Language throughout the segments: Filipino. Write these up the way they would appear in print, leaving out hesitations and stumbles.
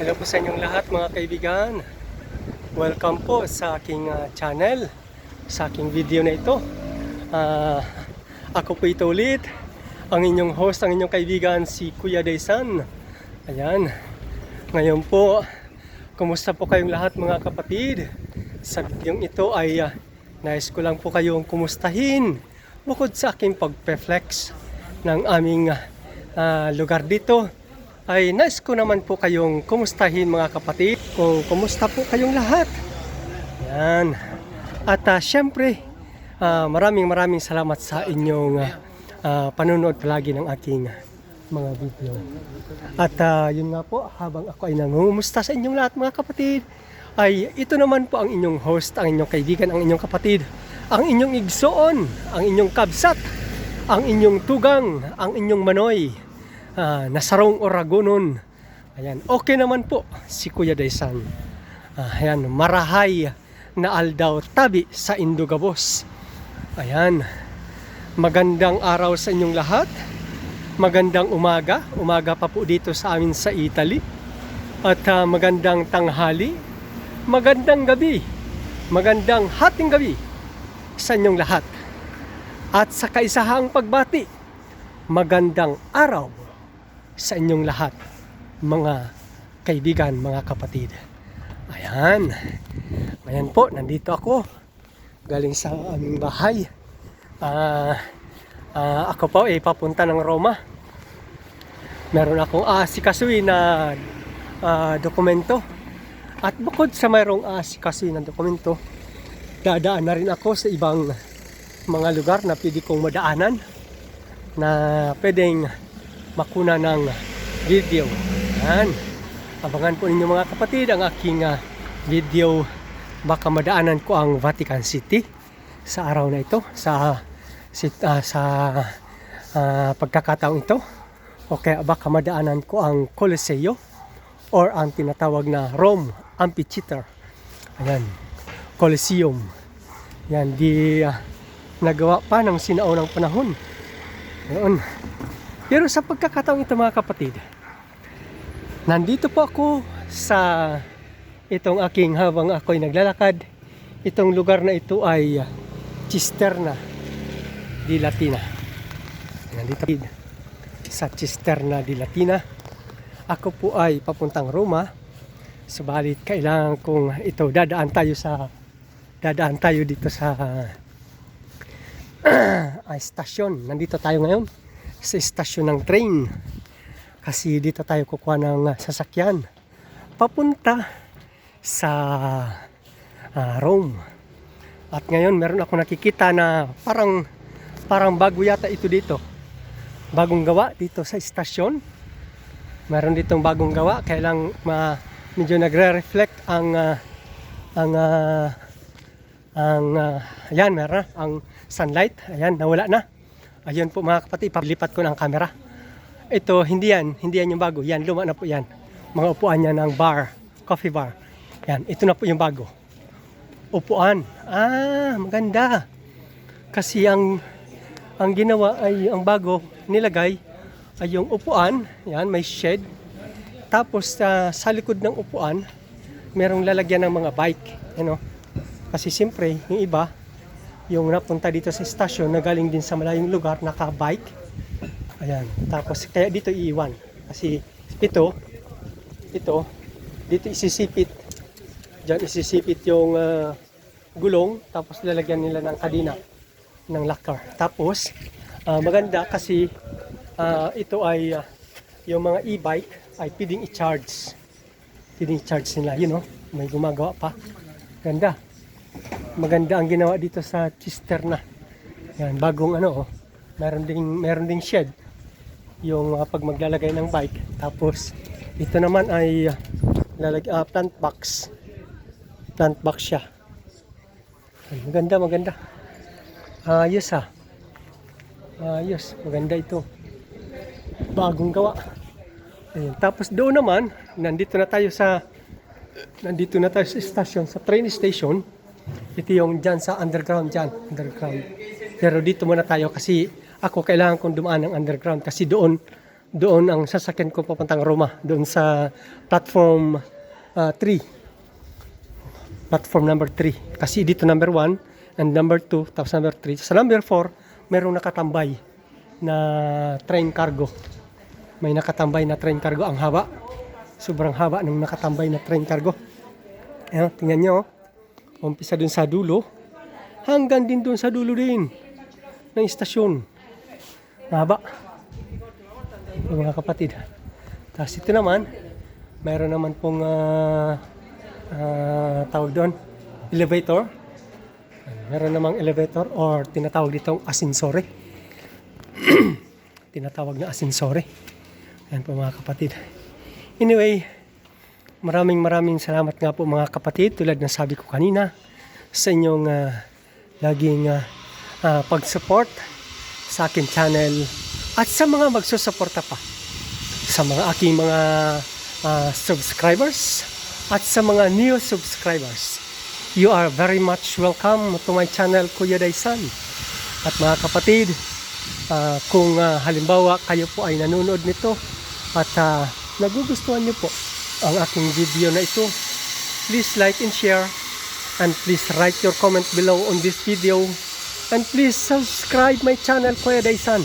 Hello po sa inyong lahat mga kaibigan. Welcome po sa aking channel, sa aking video na ito. Ako po ito ulit, ang inyong host, ang inyong kaibigan, si Kuya Daysan. Ayan, ngayon po, kumusta po kayong lahat mga kapatid? Sa video ito ay nais ko lang po kayong kumustahin bukod sa aking pag-reflex ng aming lugar dito. Ay nais ko naman po kayong kumustahin mga kapatid, kung kumusta po kayong lahat. Yan. At syempre, maraming salamat sa inyong panonood palagi ng aking mga video. At yun nga po, habang ako ay nangungumusta sa inyong lahat mga kapatid, ay ito naman po ang inyong host, ang inyong kaibigan, ang inyong kapatid, ang inyong igsoon, ang inyong kabsat, ang inyong tugang, ang inyong manoy, Nasarong Oragonon. Ayan, okay naman po si Kuya Daysan. Ayan, marahay na aldaw tabi sa Indugabos. Ayan, magandang araw sa inyong lahat. Magandang umaga pa po dito sa amin sa Italy. At magandang tanghali, magandang gabi, magandang hating gabi sa inyong lahat. At sa kaisahang pagbati, magandang araw sa inyong lahat, mga kaibigan, mga kapatid. Ayan. Ayan po, nandito ako. Galing sa aming bahay. Ako po ay papunta ng Roma. Meron akong asikasuhin na dokumento. At bukod sa mayroong asikasuhin na dokumento, dadaan na rin ako sa ibang mga lugar na pwede kong madaanan, na pwedeng makuna ng video. Yan. Abangan po ninyo mga kapatid ang aking video. Baka madaanan ko ang Vatican City sa araw na ito, sa pagkakataong ito. O kaya baka madaanan ko ang Coliseo or ang tinatawag na Rome Amphitheater. Ayan, Coliseum. Yan, di nagawa pa ng sinaunang panahon. Ayan. Pero sa pagkakataong ito mga kapatid, nandito po ako sa itong aking habang ako'y naglalakad. Itong lugar na ito ay Cisterna di Latina. Nandito sa Cisterna di Latina. Ako po ay papuntang Roma. Subalit kailangan kong ito dadaan tayo dito sa stasyon. Nandito tayo ngayon sa istasyon ng train, kasi dito tayo kukuha ng sasakyan papunta sa Rome. At ngayon meron ako nakikita na parang bago yata ito dito, bagong gawa dito sa istasyon. Meron ditong bagong gawa, kaya lang medyo nagre-reflect ayan, meron ang sunlight. Ayan, nawala na. Ayun po mga kapatid, ipalipat ko ng camera. Ito, hindi yan yung bago. Yan, luma na po yan. Mga upuan niya ng bar, coffee bar. Yan, ito na po yung bago. Upuan. Maganda. Kasi ang ginawa ay, ang bago nilagay ay yung upuan. Yan, may shed. Tapos sa likod ng upuan, merong lalagyan ng mga bike. You know? Kasi siyempre, yung iba, yung napunta dito sa istasyon na galing din sa malayong lugar, naka-bike. Ayan. Tapos kaya dito iiwan. Kasi ito, dito isisipit. Diyan isisipit yung gulong. Tapos lalagyan nila ng kadena, ng locker. Tapos, maganda kasi ito ay, yung mga e-bike ay pwedeng i-charge. Pwedeng i-charge nila. You know, may gumagawa pa. Ganda. Maganda ang ginawa dito sa Cisterna. Yan, bagong meron ding shed yung pag maglalagay ng bike. Tapos ito naman ay plant box siya. Maganda. Ayos maganda ito, bagong gawa. Ayan. Tapos doon naman, nandito na tayo sa station, sa train station. Ito yung dyan sa underground. Pero dito muna tayo kasi ako kailangan kong dumaan ng underground kasi doon doon ang sasakyan ko papuntang Roma, doon sa platform 3. Platform number 3. Kasi dito number 1 and number 2, tapos number 3. Sa number 4, merong nakatambay na train cargo. May nakatambay na train cargo. Ang haba. Sobrang haba ng nakatambay na train cargo. Ayan, tingnan nyo. Umpisa dun sa dulo. Hanggang din dun sa dulo din ng istasyon. Mahaba. Mga kapatid. Tapos ito naman, mayroon naman pong tawag doon, elevator. Meron namang elevator or tinatawag ditong asinsore. Tinatawag na asinsore. Ayan po mga kapatid. Anyway, maraming salamat nga po mga kapatid. Tulad ng sabi ko kanina, sa inyong laging pag-support sa akin channel at sa mga magsusuporta pa sa mga aking mga subscribers at sa mga new subscribers. You are very much welcome to my channel, Kuya Daisan. At mga kapatid, kung halimbawa kayo po ay nanonood nito at nagugustuhan niyo po ang aking video na ito, please like and share, and please write your comment below on this video, and please subscribe my channel, Kuya Daisan,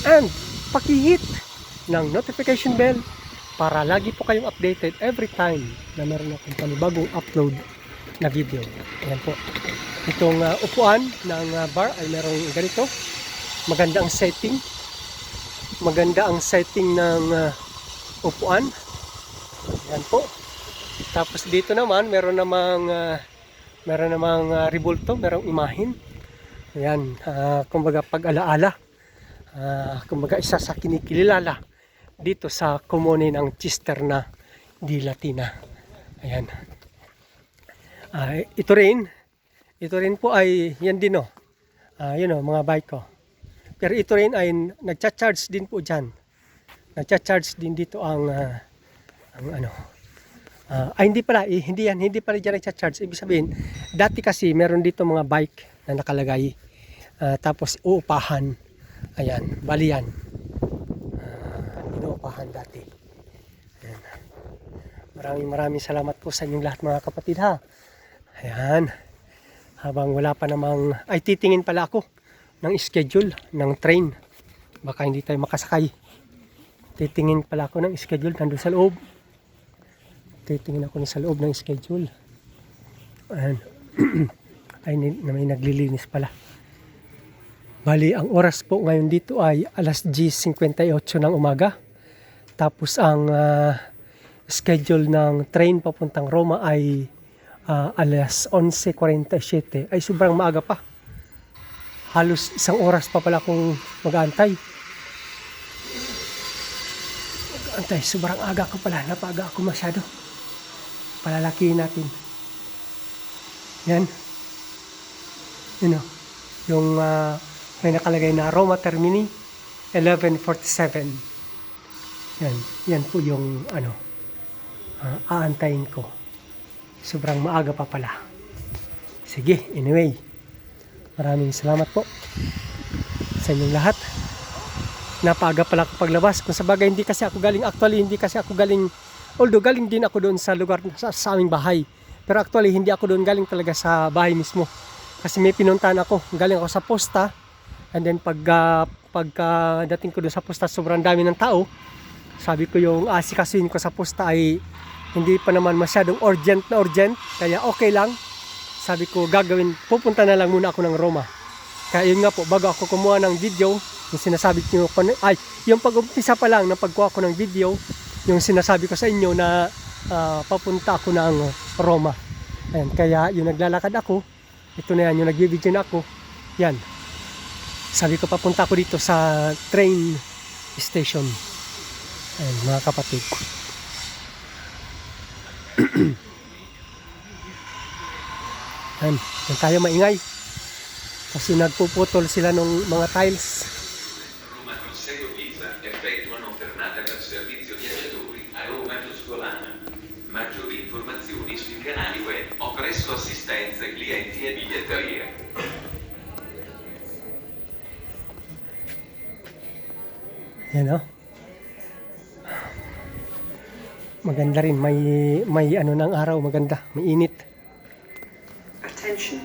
and pakihit ng notification bell para lagi po kayong updated every time na meron akong panibagong upload na video. Ayan po. Itong upuan ng bar ay merong ganito. Maganda ang setting. Maganda ang setting ng upuan. Ayan po. Tapos dito naman meron namang ribulto, merong imahin. Ayan, kumbaga pag-alaala. Kumbaga isa sa kinikilala dito sa komune ng Cisterna di Latina. Ayan. Ito rin po ay yan din mga bike ko. Pero ito rin ay nagcha-charge din po diyan. Nagcha-charge din dito ang hindi pala diyan nagcha-charge. Ibig sabihin, dati kasi meron dito mga bike na nakalagay. Tapos uupahan. Ayan, bali yan. Inuupahan dati. Ayan. Maraming salamat po sa inyong lahat mga kapatid ha. Ayan. Habang wala pa namang, ay titingin pala ako ng schedule ng train. Baka hindi tayo makasakay. Titingin pala ako ng schedule nandun sa loob. Titingin ako sa loob ng schedule. Ayan. Ay, may naglilinis pala. Bali, ang oras po ngayon dito ay alas 10:58 ng umaga. Tapos ang schedule ng train papuntang Roma ay alas 11:47. Ay sobrang maaga pa. Halos isang oras pa pala akong mag-aantay. Sobrang aga ko pala. Napaaga ako masyado. Palalakihin natin. Yan. Yung may nakalagay na Roma Termini 11:47. Yan po yung aantayin ko. Sobrang maaga pa pala. Sige, anyway. Maraming salamat po sa inyong lahat. Napaaga pala ako paglabas. Kung sabagay hindi kasi ako galing, although galing din ako doon sa lugar sa aming bahay. Pero actually hindi ako doon galing talaga sa bahay mismo. Kasi may pinuntahan ako. Galing ako sa posta. And then pagka dating ko doon sa posta, sobrang dami ng tao. Sabi ko yung asikasuhin ko sa posta ay hindi pa naman masyadong urgent. Kaya okay lang. Sabi ko pupunta na lang muna ako ng Roma. Kaya yun nga po, bago ako kumuha ng video, yung sinasabi ko yung pag-umpisa pa lang ng pagkuha ko ng video, yung sinasabi ko sa inyo na papunta ako ng Roma. Ayan, kaya yung naglalakad ako, ito na yan, yung nag-video na ako, yan. Sabi ko papunta ako dito sa train station. Ayan, mga kapatid. Ayan, yan tayo maingay. Kasi nagpuputol sila ng mga tiles. Roma Cruzeiro Pisa effettuano fermata per servizio viaggiatori a Roma e Tuscolana. Maggiori informazioni sui canali web o presso assistenza clienti e biglietteria. Yan Maganda rin, may ano ng araw, maganda, may init. Attention.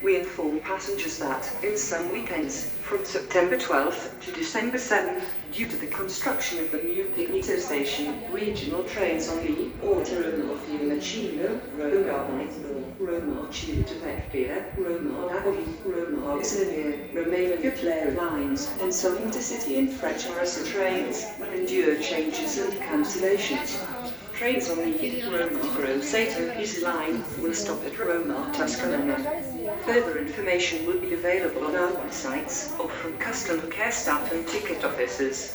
We inform passengers that, in some weekends, from September 12th to December 7th, due to the construction of the new Pignito station, regional trains on the Roma Fiumicino, Roma Knightsville, Roma Civitavecchia, Roma Napoli, Roma Isernia, Roma Gutierrez lines, and some intercity and Frecciaressa trains will endure changes and cancellations. Trains on the Roma Grosseto Pisa line will stop at Roma Tuscolana. Further information will be available on our websites or from customer care staff and ticket officers.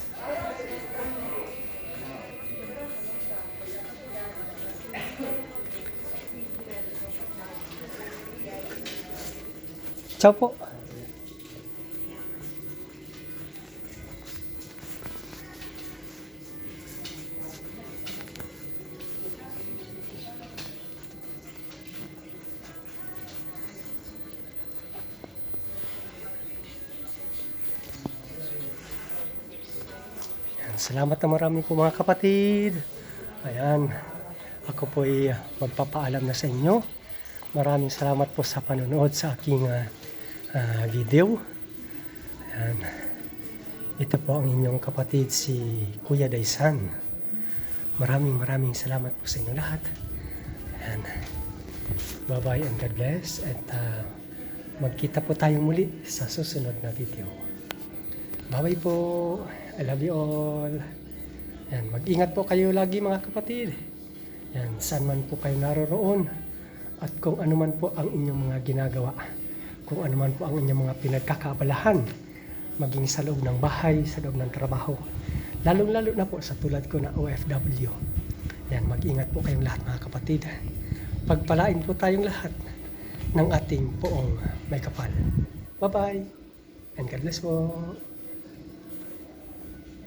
Ciao po. Salamat na marami po mga kapatid. Ayan, ako po ay magpapaalam na sa inyo. Maraming salamat po sa panonood sa aking video. Ayan. Ito po ang inyong kapatid si Kuya Daisan. Maraming salamat po sa inyo lahat. Ayan. Bye bye and God bless. At magkita po tayo muli sa susunod na video. Bye bye po. I love you all. Yan, mag-ingat po kayo lagi mga kapatid. Yan, saan man po kayo naroroon. At kung ano man po ang inyong mga ginagawa. Kung ano man po ang inyong mga pinagkakaabalahan. Maging sa loob ng bahay, sa loob ng trabaho. Lalong-lalo na po sa tulad ko na OFW. Yan, mag-ingat po kayong lahat mga kapatid. Pagpalain po tayong lahat ng ating poong may kapal. Bye-bye. And God bless po.